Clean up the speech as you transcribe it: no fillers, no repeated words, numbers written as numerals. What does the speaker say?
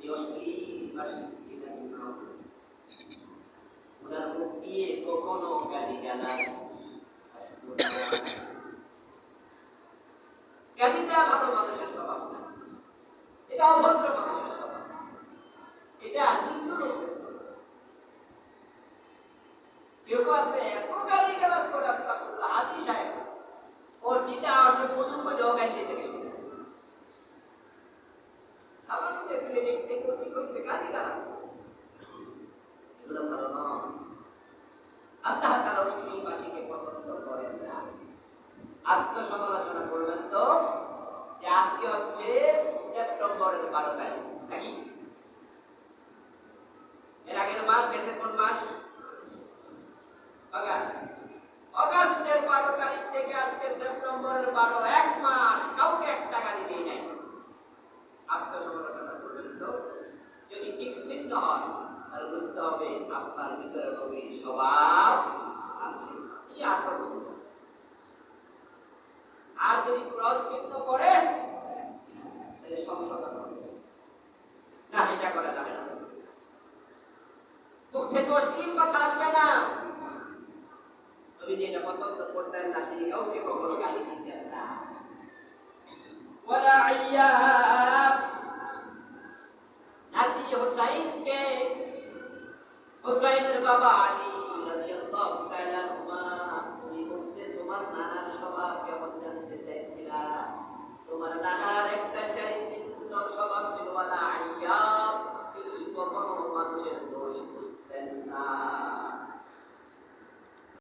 এই অশ্লীল ভাষা ওনার মুখ দিয়ে কখনো গালি গালাজ গালিটা ভালো মানুষের স্বভাব না, এটা অভদ্র মানুষের স্বভাব, এটা নিচু লোকের স্বভাব। কেউ আছে এত গালি গালাজ করে আস্তাগফিরুল্লাহ, হাজী সাহেব ওর যেটা আসে প্রচুর করে গালি দিতে গেছে সামান্য দেখতে দেখতে কি করছে গালি গালাজ, এগুলো ভালো নয়। আল্লাহ তাআলা অশ্লীলভাষীকে পছন্দ করেন না। আত্মসমালোচনা করবেন তো যে আজকে হচ্ছে সেপ্টেম্বরের 12 তারিখ নাকি? এর আগের মাস গেছে কোন মাস? অগাস্টের 12 তারিখ থেকে আজকে সেপ্টেম্বরের 12, 1 মাস কাউকে একটা গালি দিয়ে নাই। আত্মসমালোচনা করবেন তো যদি ঠিক চিহ্ন হয় তাহলে বুঝতে হবে আপনার ভিতরে নবীর স্বভাব আছে। কি আত্ম, আর যদি ক্রস চিহ্ন করে তাহলে সংশোধন হবে না, এটা করা যাবে না। মুখে তো অশ্লীল কথা আসবে না। নবী যেটা পছন্দ করতেন না তিনি কাউকে কখনো গালি দিতেন না। ওয়ালা আইয়াব নাতি হুসাইনকে, হুসাইনের বাবা আলী রাদিয়াল্লাহু তাআলা আনহু, তুমি বলতে তোমার নানা